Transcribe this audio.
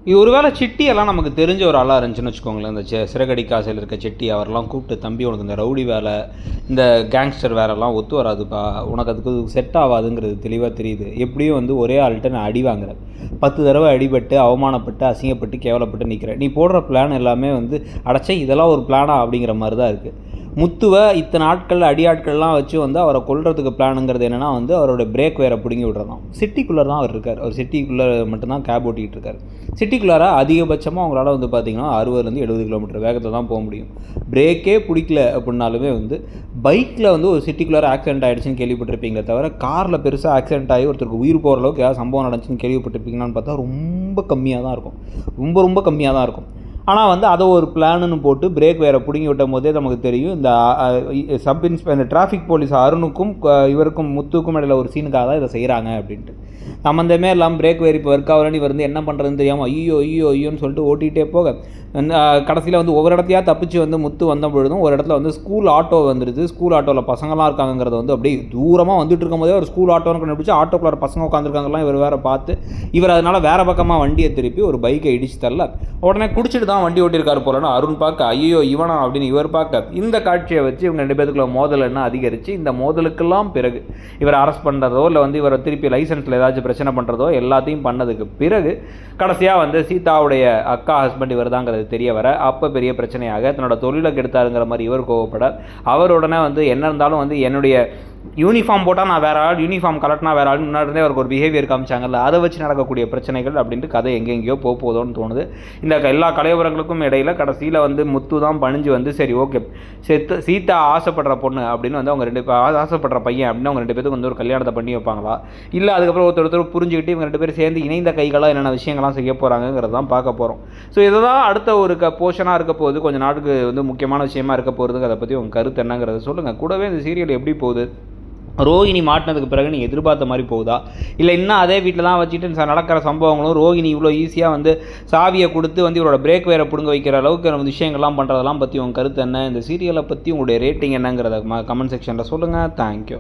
இது ஒரு வேளை சிட்டியெல்லாம் நமக்கு தெரிஞ்ச ஒரு ஆளாக இருந்துச்சுன்னு வச்சுக்கோங்களேன். இந்த சிறகடிக்க ஆசையில் இருக்க செட்டி அவரெல்லாம் கூப்பிட்டு, தம்பி உனக்கு இந்த ரவுடி வேலை, இந்த கேங்ஸ்டர் வேலைலாம் ஒத்து வராதுப்பா, உனக்கு அதுக்கு செட் ஆகாதுங்கிறது தெளிவாக தெரியுது. எப்படியும் வந்து ஒரே ஆள்கிட்ட நான் அடி வாங்குறேன், 10 தடவை அடிபட்டு அவமானப்பட்டு அசிங்கப்பட்டு கேவலப்பட்டு நிற்கிறேன். நீ போடுற பிளான் எல்லாமே வந்து அடைச்சே இதெல்லாம் ஒரு பிளானா அப்படிங்கிற மாதிரி தான் இருக்குது. முத்துவை இத்தனை ஆட்கள் அடியாட்கள்லாம் வச்சு வந்து அவரை கொல்றதுக்கு பிளானுங்கிறது என்னென்னா வந்து அவரோட பிரேக் வேறு பிடுங்கி விடுறதான். சிட்டிக்குள்ளே தான் அவர் இருக்கார். அவர் சிட்டிக்குள்ளே மட்டும்தான் கேப் ஓட்டிகிட்டு இருக்கார். சிட்டிக்குள்ளார அதிகபட்சமாக அவங்களால வந்து பார்த்திங்கன்னா 60-70 கிலோமீட்டர் வேகத்தில் தான் போக முடியும். பிரேக்கே பிடிக்கல அப்படின்னாலுமே வந்து பைக்கில் வந்து ஒரு சிட்டிக்குள்ளார ஆக்சிடென்ட் ஆகிடுச்சின்னு கேள்விப்பட்டிருப்பீங்களே தவிர, காரில் பெருசாக ஆக்சிடென்ட் ஆகி ஒருத்தருக்கு உயிர் போகிற அளவுக்கு ஏதாவது சம்பவம் நடந்துச்சுன்னு கேள்விப்பட்டிருப்பீங்களான்னு பார்த்தா ரொம்ப கம்மியாக தான் இருக்கும். ரொம்ப கம்மியாக தான் இருக்கும். ஆனால் வந்து அதை ஒரு பிளானுன்னு போட்டு பிரேக் வேறு பிடுங்கி விட்டும் போதே நமக்கு தெரியும் இந்த இந்த டிராஃபிக் போலீஸ் அருணுக்கும் இவருக்கும் முத்துக்கும் இடையில ஒரு சீனுக்காக தான் இதை செய்கிறாங்க அப்படின்ட்டு. சம்மந்தமே இல்லாமல் பிரேக் வேறு இப்போ ஒர்க் ஆகலன்னு இவர் வந்து என்ன பண்ணுறதுன்னு தெரியாமல் ஐயோன்னு சொல்லிட்டு ஓட்டிகிட்டே போக கடைசியில் வந்து ஒவ்வொரு இடத்தையா தப்பிச்சு வந்து முத்து வந்த பொழுதும் ஒரு இடத்துல வந்து ஸ்கூல் ஆட்டோ வந்துடுது. ஸ்கூல் ஆட்டோவில் பசங்களாம் இருக்காங்கிறத வந்து அப்படியே தூரமாக வந்துட்டு இருக்கும் போதே ஒரு ஸ்கூல் ஆட்டோன்னு கண்டுபிடிச்சி ஆட்டோக்குள்ளார பசங்க உட்காந்துருக்காங்கலாம் இவர் வேறு பார்த்து இவர் அதனால் வேறு பக்கமாக வண்டியை திருப்பி ஒரு பைக்கை இடிச்சு தரல. உடனே குடிச்சிட்டு தான் வண்டி ஓட்டியிருக்காரு போலன்னு அருண் பார்க்க ஐயோ இவனா அப்படின்னு இவர் பார்க்க இந்த காட்சியை வச்சு இவங்க 2 பேருக்குள்ள மோதல் என்ன அதிகரித்து இந்த மோதலுக்கெல்லாம் பிறகு இவர் அரெஸ்ட் பண்ணுறதோ இல்லை வந்து இவரை திருப்பி லைசன்ஸில் ஏதாச்சும் பிரச்சனை பண்ணுறதோ எல்லாத்தையும் பண்ணதுக்கு பிறகு கடைசியாக வந்து சீதாவுடைய அக்கா ஹஸ்பண்ட் இவர் தாங்கிறது தெரிய வர அப்போ பெரிய பிரச்சனையாக தன்னோட தொழிலை கெடுத்தாருங்கிற மாதிரி இவர் கோவப்பட அவர் உடனே வந்து என்ன இருந்தாலும் வந்து என்னுடைய யூனிஃபார்ம் போட்டால் நான் வேறு ஆள், யூனிஃபார்ம் கலட்டினா வேறு ஆள், முன்னாடிருந்தே அவருக்கு ஒரு பிஹேவியர் காமிச்சாங்கல்ல, அதை வச்சு நடக்கக்கூடிய பிரச்சனைகள் அப்படின்ட்டு கதை எங்கெங்கேயோ போகுதோன்னு தோணுது. இந்த எல்லா கலைவரங்களுக்கும் இடையில் கடைசியில் வந்து முத்து தான் பணிஞ்சு வந்து சரி ஓகே சீதா ஆசைப்படுற பொண்ணு அப்படின்னு வந்து அவங்க ஆசைப்படுற பையன் அப்படின்னு அவங்க 2 பேருக்கு வந்து ஒரு கல்யாணத்தை பண்ணி வைப்பாங்களா, இல்லை அதுக்கப்புறம் ஒருத்தர் புரிஞ்சுக்கிட்டு இவங்க 2 பேரும் சேர்ந்து இணைந்த கைகளாக என்னென்ன விஷயங்கள்லாம் செய்ய போகிறாங்கிறது தான் பார்க்க போகிறோம். ஸோ இதுதான் அடுத்த ஒரு போர்ஷனாக இருக்க போகுது, கொஞ்சம் நாட்டுக்கு வந்து முக்கியமான விஷயமா இருக்க போகிறதுக்கு. அதை பற்றி உங்கள் கருத்து என்னங்கிறத சொல்லுங்கள். கூடவே இந்த சீரியல் எப்படி போகுது, ரோகிணி மாட்டினதுக்கு பிறகு நீங்கள் எதிர்பார்த்த மாதிரி போகுதா, இல்லை இன்னும் அதே வீட்டில் தான் வச்சுட்டு நடக்கிற சம்பவங்களும் ரோகிணி இவ்வளோ ஈஸியாக வந்து சாவியை கொடுத்து வந்து இவரோட பிரேக் வேறு பிடுங்க வைக்கிற அளவுக்கு நம்ம விஷயங்கள்லாம் பண்ணுறதெல்லாம் பற்றி உங்கள் கருத்து என்ன, இந்த சீரியலை பற்றி உங்களுடைய ரேட்டிங் என்னங்கிறத கமெண்ட் செக்ஷனில் சொல்லுங்கள். தேங்க்யூ.